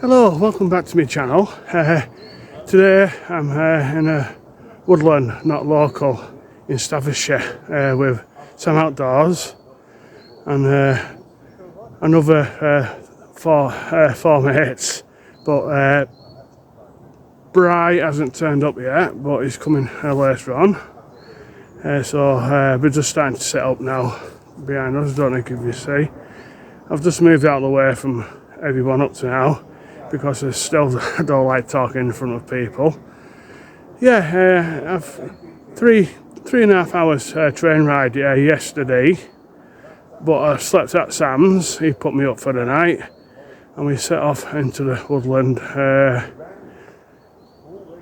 Hello, welcome back to my channel. Today I'm in a Woodland, not local, in Staffordshire with Sam Outdoors and another four mates, but Bry hasn't turned up yet, but he's coming later on. So we're just starting to set up now behind us. Don't know if you see. I've just moved out of the way from everyone up to now because I still don't like talking in front of people. Yeah, I've three and a half hours train ride yesterday, but I slept at Sam's. He put me up for the night and we set off into the Woodland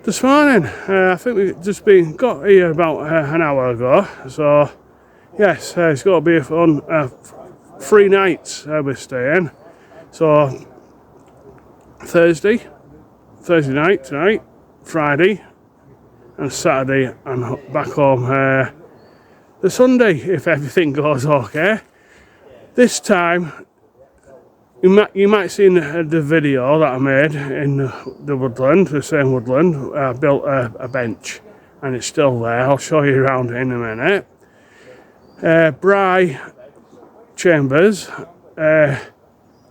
this morning. I think we just got here about an hour ago, so yes, it's got to be a fun 3 nights we're staying. So Thursday night tonight, Friday and Saturday, and back home the Sunday if everything goes okay. This time you might see in the video that I made in the Woodland, the same Woodland. I built a bench and it's still there. I'll show you around in a minute. Bry Chambers,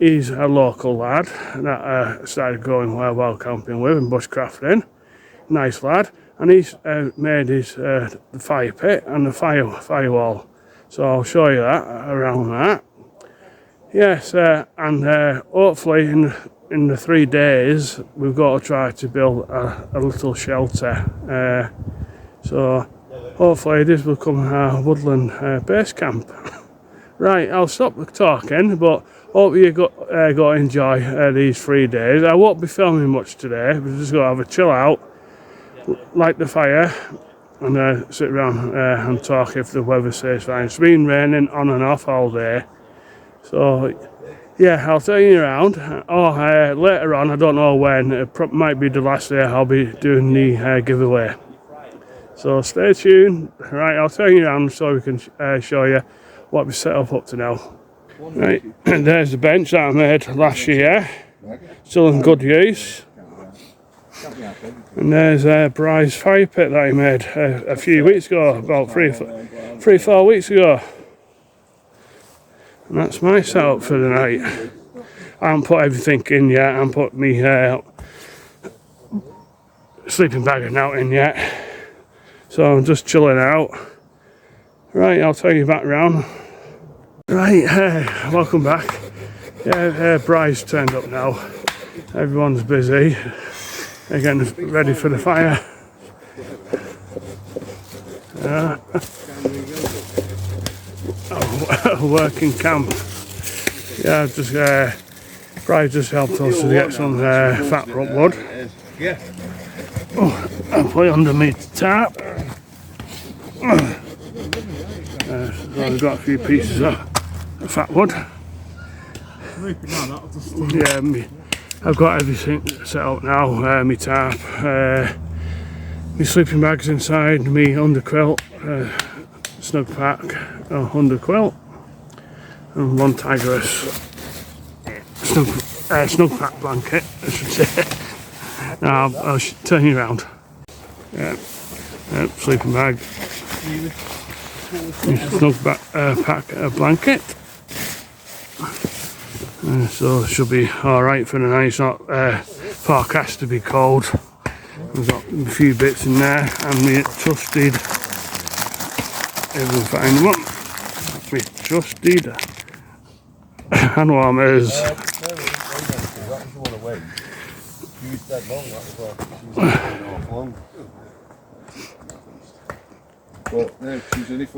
he's a local lad that I started going while camping with and bushcrafting. Nice lad, and he's made his the fire pit and the firewall. So I'll show you that around that. Yes, and hopefully in the 3 days we've got to try to build a little shelter. So hopefully this will become our Woodland base camp. Right, I'll stop talking, but hope you got to enjoy these 3 days. I won't be filming much today. We're just going to have a chill out, light the fire, and sit around and talk if the weather stays fine. It's been raining on and off all day. So, yeah, I'll turn you around. Later on, I don't know when, it might be the last day I'll be doing the giveaway. So stay tuned. Right, I'll turn you around so we can show you what we set up to now. Right, and there's the bench that I made last year, still in good use. And there's Bry's fire pit that he made a few weeks ago, about 3-4 weeks ago. And that's my setup for the night. I haven't put everything in yet. I haven't put me sleeping bag and out in yet. So I'm just chilling out. Right, I'll take you back round. Right, welcome back. Yeah, Bry's turned up now. Everyone's busy. They're getting ready for the fire. Working camp. Yeah, just Bry just helped us to get some fat rock wood. Oh, I'll put it under me tarp. So we've got a few pieces of fat wood. Yeah, I've got everything set up now. My tarp, my sleeping bags inside, my underquilt, snug pack, underquilt, and one tigress snug pack blanket, I should say. Now I'll turn you around. Yeah, sleeping bag. Snug pack blanket. So it should be alright for the night. It's not forecast to be cold. We've got a few bits in there and we trusted, if we find one, we trusted hand warmers.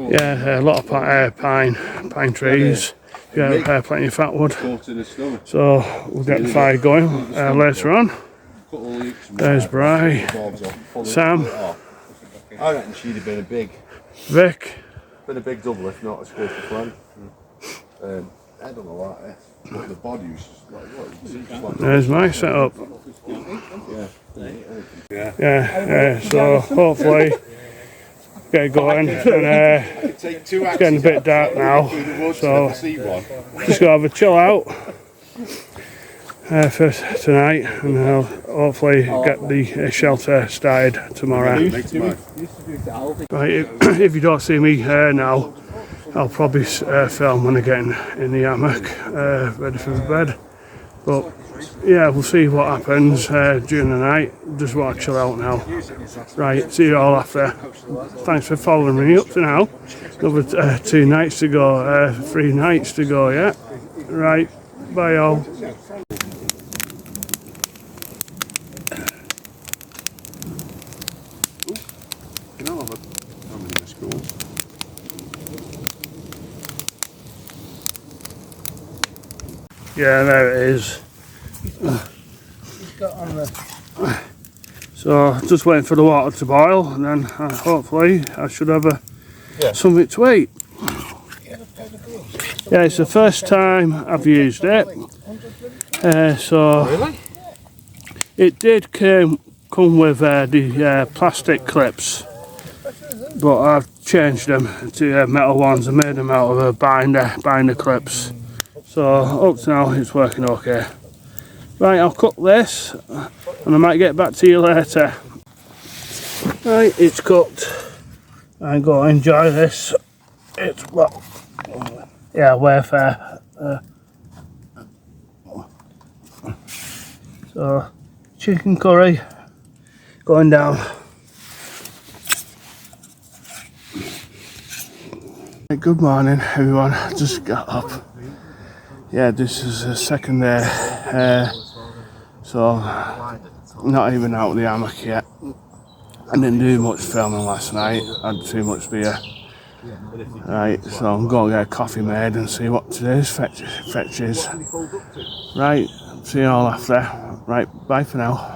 Yeah, a lot of pine trees. Yeah, plenty of fat wood. So we'll get the fire going later on. There's Bry, Sam, I reckon she'd have been a big Vic. Been a big double if not a square for front. I don't know what but the body was like there's my setup. Yeah, so hopefully get going, and it's getting a bit dark now, so just gonna have a chill out. for tonight, and I'll hopefully get the shelter started tomorrow. Right, if you don't see me now, I'll probably film when I get in the hammock, ready for bed. But yeah, we'll see what happens during the night. Just want to chill out now. Right, see you all after. Thanks for following me up to now. Another 2 nights to go, 3 nights to go, yeah? Right, bye all. Yeah, there it is. So just waiting for the water to boil, and then hopefully I should have something to eat. Yeah, it's the first time I've used it. So it did come with the plastic clips, but I've changed them to metal ones and made them out of a binder clips. So up to now it's working okay. Right, I'll cook this and I might get back to you later. Right, it's cooked. I'm going to enjoy this. It's, well, yeah, Wayfair. So, chicken curry going down. Good morning everyone, just got up. Yeah, this is the second day, so not even out of the hammock yet. I didn't do much filming last night, I had too much beer. Right, so I'm going to get a coffee made and see what today's fetch is. Right, see you all after. Right, bye for now.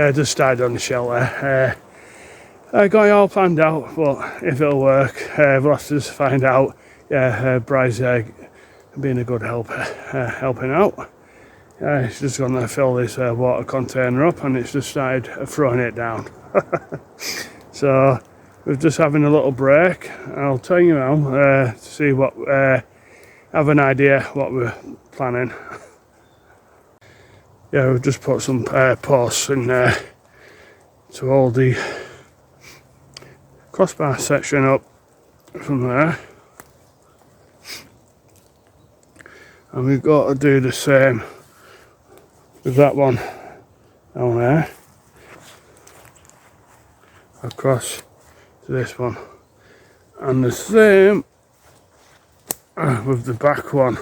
Just started on the shelter. I got it all planned out, but if it'll work, we'll have to just find out. Yeah, Bry's being a good helper, helping out. It's just going to fill this water container up, and it's just started throwing it down. So we're just having a little break. I'll turn you around to see what, have an idea what we're planning. Yeah, we've just put some posts in there to hold the crossbar section up from there. And we've got to do the same with that one down there. Across to this one. And the same with the back one.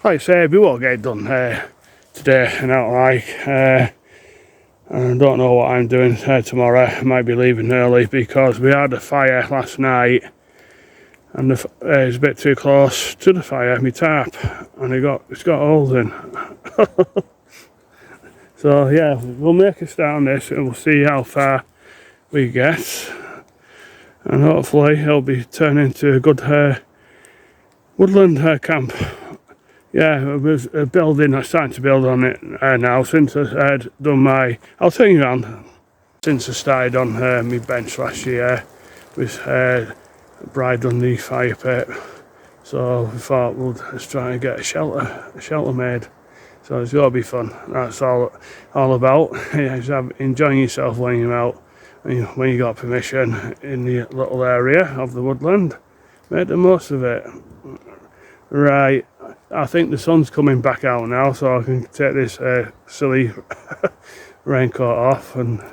Like I say, we won't get it done today and out I don't know what I'm doing tomorrow. I might be leaving early because we had a fire last night and it's a bit too close to the fire, my tarp, and it's got holes in. So yeah, we'll make a start on this and we'll see how far we get, and hopefully it'll be turned into a good woodland camp. Yeah, I was starting to build on it now since I had done my, I'll turn you around, since I started on my bench last year, with Bride done the fire pit, so we thought we'll just try and get a shelter made, so it's got to be fun. That's all about. Yeah, just enjoying yourself when you're out, when you got permission in the little area of the woodland. Make the most of it. Right, I think the sun's coming back out now, so I can take this silly raincoat off and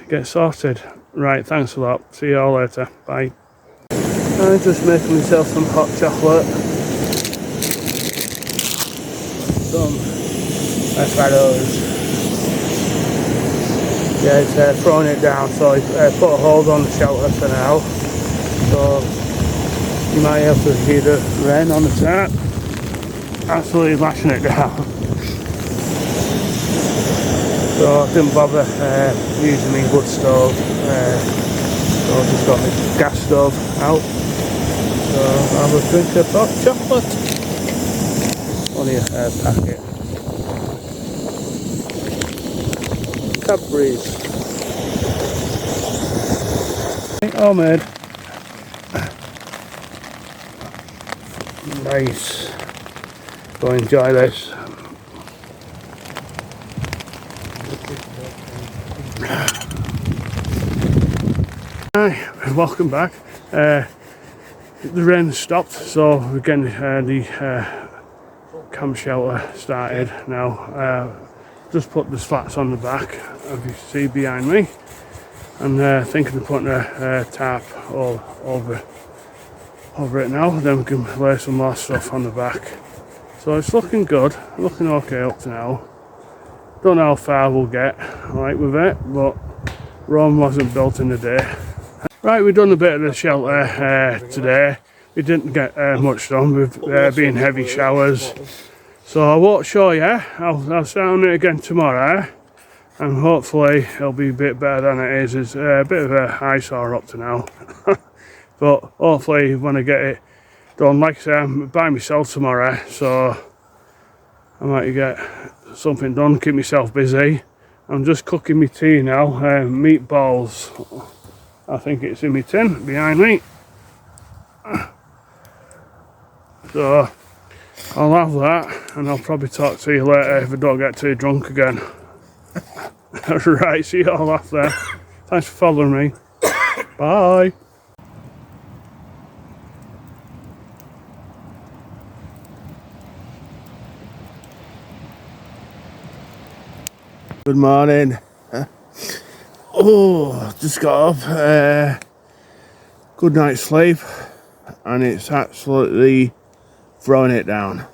get sorted. Right, thanks a lot. See you all later. Bye. I'm just making myself some hot chocolate. Some marshmallows. Yeah, it's throwing it down, so I put a hold on the shelter for now. So you might have to hear the rain on the tarp. Absolutely lashing it down. So I didn't bother using my wood stove. So I just got my gas stove out. So I'll have a drink of hot chocolate. Only a packet. Cadbury's. Homemade. Nice. Go enjoy this. Hi, welcome back. The rain stopped, so we're getting the camp shelter started now. Just put the slats on the back, as you see behind me, and thinking of putting a tarp all over it now. Then we can lay some more stuff on the back. So it's looking good, looking okay up to now. Don't know how far we'll get with it, but Rome wasn't built in a day. Right, we've done a bit of the shelter today. We didn't get much done with being heavy showers. So I won't show you. I'll start on it again tomorrow, and hopefully it'll be a bit better than it is. It's a bit of a eyesore up to now. But hopefully when I get it done, like I say, I'm by myself tomorrow, so I might get something done, keep myself busy. I'm just cooking my tea now, meatballs. I think it's in my tin behind me. So I'll have that, and I'll probably talk to you later if I don't get too drunk again. Right, see you all after. Thanks for following me. Bye. Good morning. Oh, just got up. Good night's sleep, and it's absolutely throwing it down.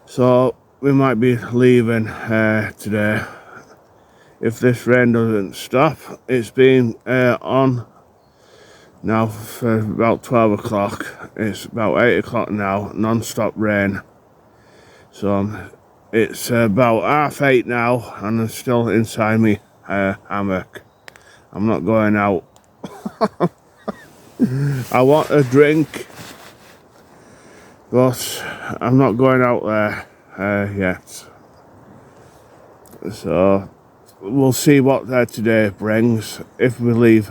So we might be leaving today if this rain doesn't stop. It's been on now for about 12 o'clock. It's about 8 o'clock now, non-stop rain. So I'm It's about 8:30 now and I'm still inside me hammock. I'm not going out. I want a drink, but I'm not going out there yet. So we'll see what today brings. If we leave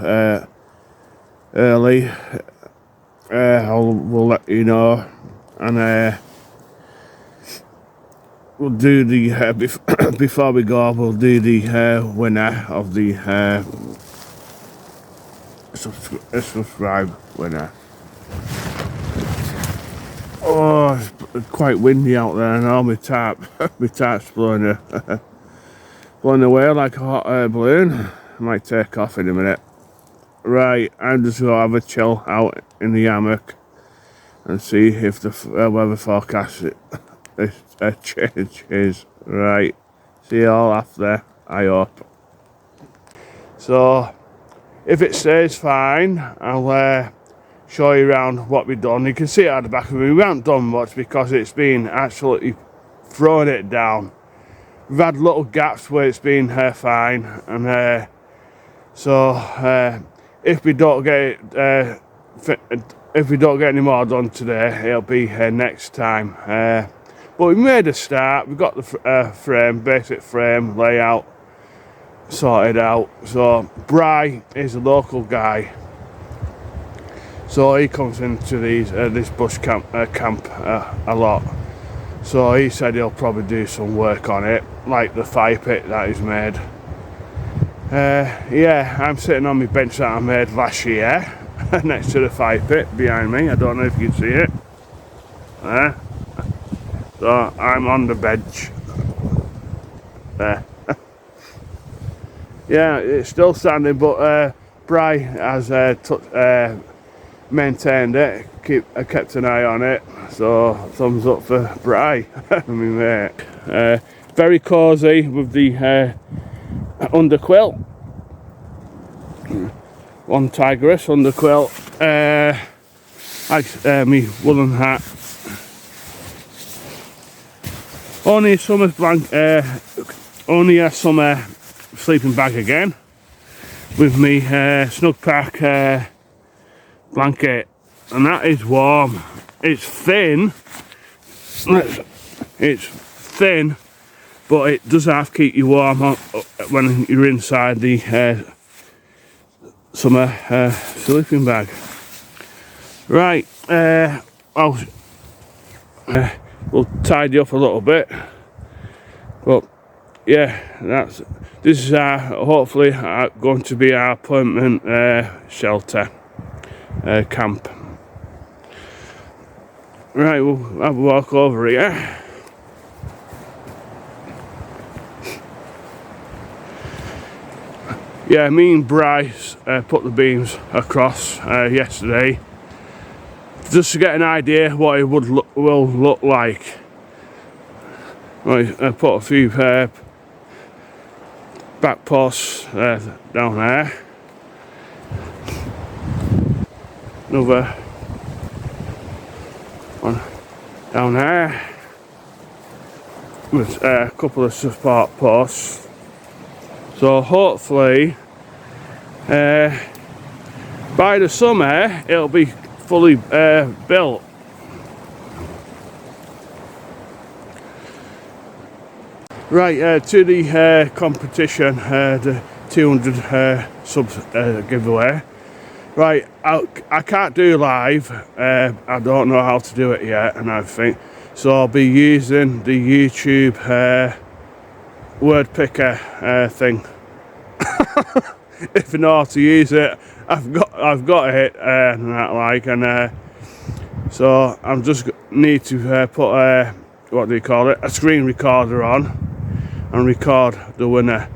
early, we'll let you know, and we'll do the before we go. We'll do the winner of the subscribe winner. Oh, it's quite windy out there, and all my tarp's blowing away like a hot air balloon. I might take off in a minute. Right, I'm just gonna have a chill out in the hammock and see if the weather forecast changes. Right, see you all after, I hope. So, if it stays fine, I'll show you around what we've done. You can see it at the back of me. We haven't done much because it's been absolutely throwing it down. We've had little gaps where it's been fine, and so if we don't get it, if we don't get any more done today, it'll be next time. But we made a start. We've got the basic frame layout sorted out. So Bry is a local guy, so he comes into this bush camp a lot. So he said he'll probably do some work on it, like the fire pit that he's made. Yeah, I'm sitting on my bench that I made last year next to the fire pit behind me. I don't know if you can see it. So I'm on the bench there. Yeah, it's still standing, but Bry has maintained it, kept an eye on it, so thumbs up for Bry, my mate. Very cosy with the underquilt, one tigress underquilt, like me woolen hat, only a summer only a summer sleeping bag again, with me snug pack blanket, and that is warm. It's thin, but it does have to keep you warm when you're inside the summer sleeping bag. Right, we'll tidy up a little bit, but yeah, this is hopefully going to be our permanent shelter camp. Right, we'll have a walk over here. Yeah, me and Bryce put the beams across yesterday, just to get an idea what it will look like. Right, I put a few back posts down there. Another one down there with a couple of support posts. So hopefully by the summer it'll be fully built. Right, to the competition, the 200 subs giveaway. Right, I can't do live. I don't know how to do it yet and everything. So I'll be using the YouTube word picker thing. If you know how to use it, I've got it and that, like, and so I'm just need to put what do you call it, a screen recorder on and record the winner,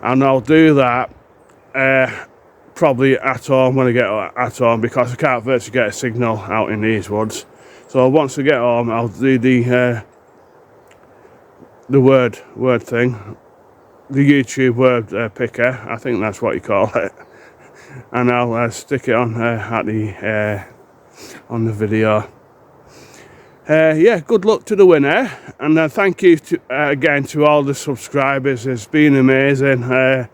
and I'll do that probably at home when I get at home, because I can't virtually get a signal out in these woods. So once I get home, I'll do the word thing, the YouTube word picker, I think that's what you call it, and I'll stick it on at the on the video. yeah, good luck to the winner, and thank you to, again to all the subscribers. It's been amazing, and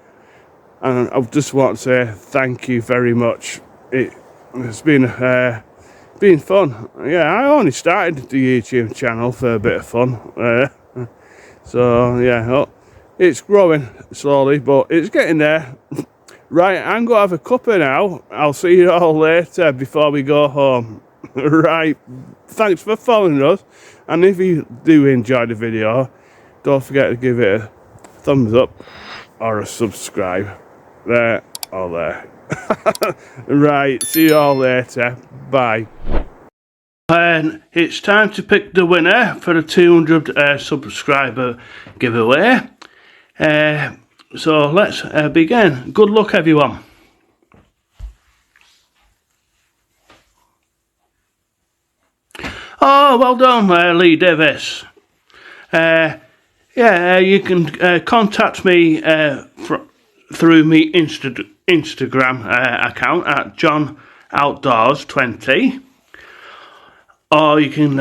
I just want to say thank you very much. It's been fun. Yeah, I only started the YouTube channel for a bit of fun, so yeah, it's growing slowly, but it's getting there. Right, I'm going to have a cuppa now. I'll see you all later before we go home. Right, thanks for following us, and if you do enjoy the video, don't forget to give it a thumbs up or a subscribe. There or there. Right, see you all later. Bye. And it's time to pick the winner for the 200 subscriber giveaway. So let's begin. Good luck, everyone. Oh, well done, Lee Davis. Yeah, you can contact me through my Instagram account at johnoutdoors20, or you can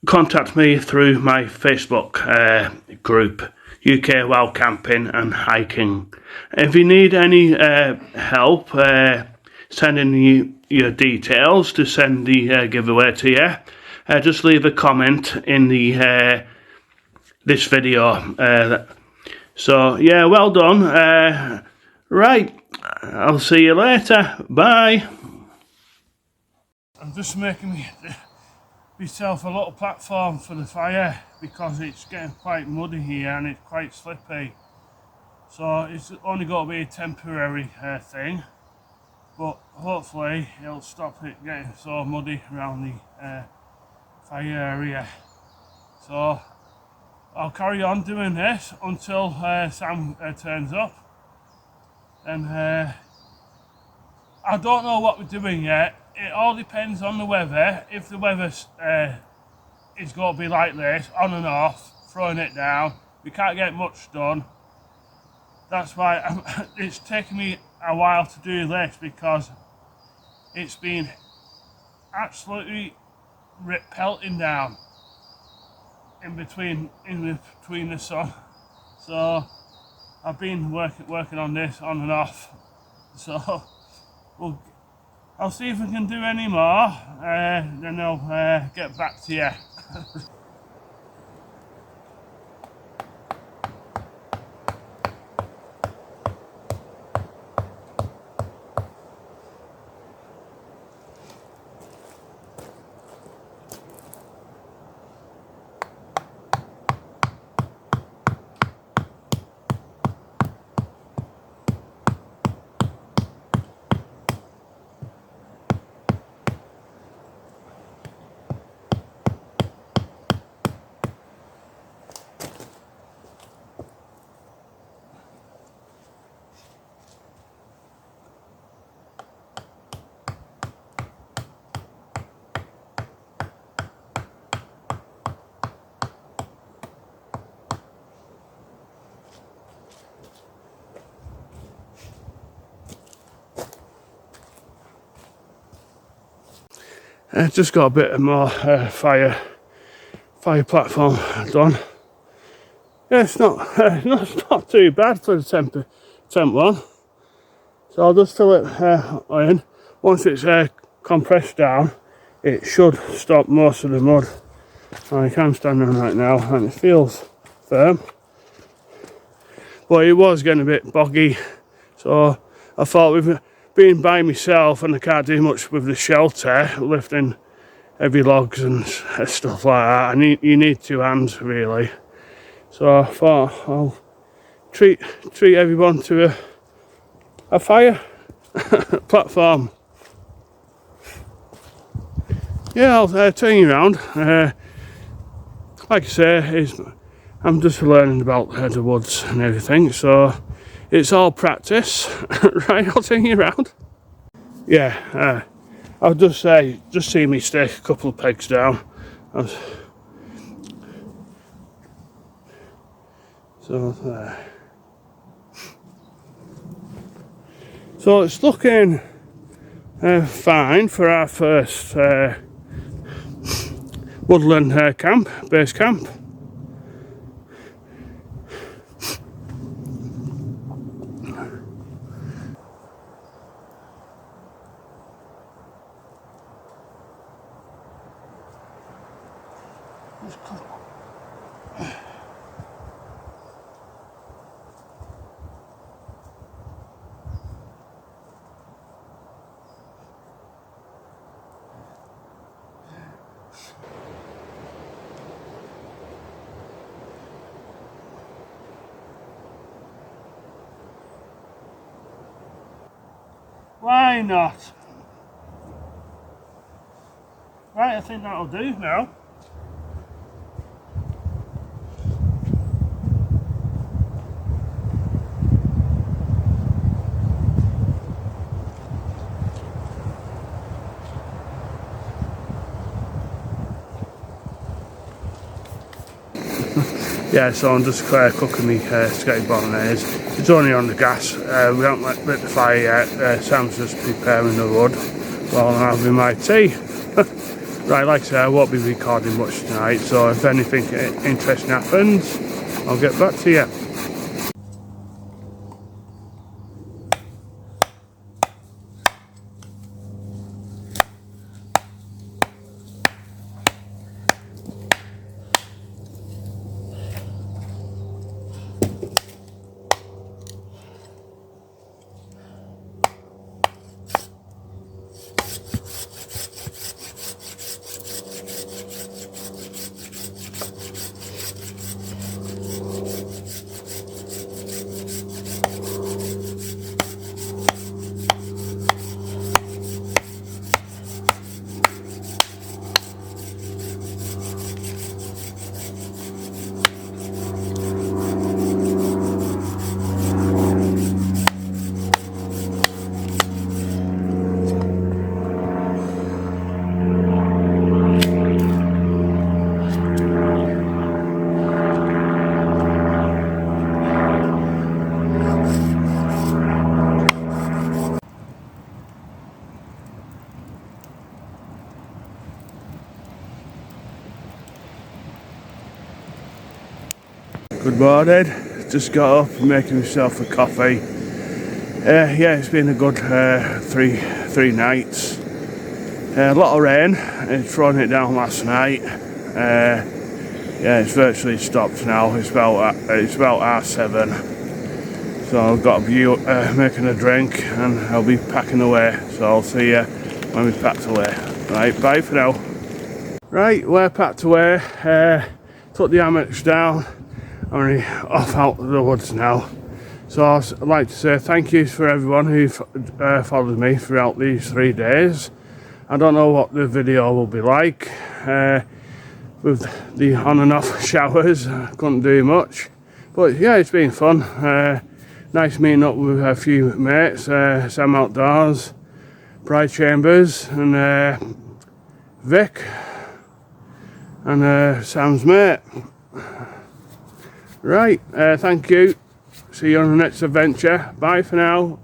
contact me through my Facebook group, UK Wild Camping and Hiking. If you need any help sending you your details to send the giveaway to you, just leave a comment in the this video. So yeah, well done. Right, I'll see you later. Bye. I'm just making myself a little platform for the fire because it's getting quite muddy here and it's quite slippy. So it's only got to be a temporary thing, but hopefully it'll stop it getting so muddy around the fire area. So I'll carry on doing this until Sam turns up, and I don't know what we're doing yet. It all depends on the weather. If the weather is going to be like this, on and off, throwing it down, we can't get much done. That's why it's taken me a while to do this, because it's been absolutely pelting down in between the sun. So I've been working on this on and off. So I'll see if I can do any more, then I'll get back to you. Just got a bit more fire platform done. Yeah, it's not too bad for the temp one. So I'll just fill it in. Once it's compressed down, it should stop most of the mud. Like I'm standing on right now, and it feels firm. But it was getting a bit boggy, so I thought with being by myself and I can't do much with the shelter, lifting heavy logs and stuff like that, you need two hands really. So I thought I'll treat everyone to a fire platform. Yeah, I'll turn you around. Like I say, I'm just learning about the woods and everything, so it's all practice. Right, I'll turn you around. Yeah, I'll just say, just see me stake a couple of pegs down. So there. So it's looking fine for our first Woodland camp, base camp. Why not? Right, I think that'll do now. Yeah, so I'm just cooking me spaghetti bolognese. It's only on the gas. We haven't lit the fire yet. Sam's just preparing the wood while I'm having my tea. Right, like I said, I won't be recording much tonight, so if anything interesting happens, I'll get back to you. Good morning, just got up making myself a coffee. Yeah, it's been a good three nights. A lot of rain, it's thrown it down last night. Yeah, it's virtually stopped now, it's about 7:30. So I've got a view making a drink and I'll be packing away. So I'll see you when we've packed away. Right, bye for now. Right, we're packed away, took the hammocks down. I'm only off out of the woods now. So I'd like to say thank you for everyone who followed me throughout these 3 days. I don't know what the video will be like with the on and off showers. I couldn't do much, but yeah, it's been fun. Nice meeting up with a few mates, Sam Outdoors, Pride Chambers and Vic and Sam's mate. Right, thank you. See you on the next adventure. Bye for now.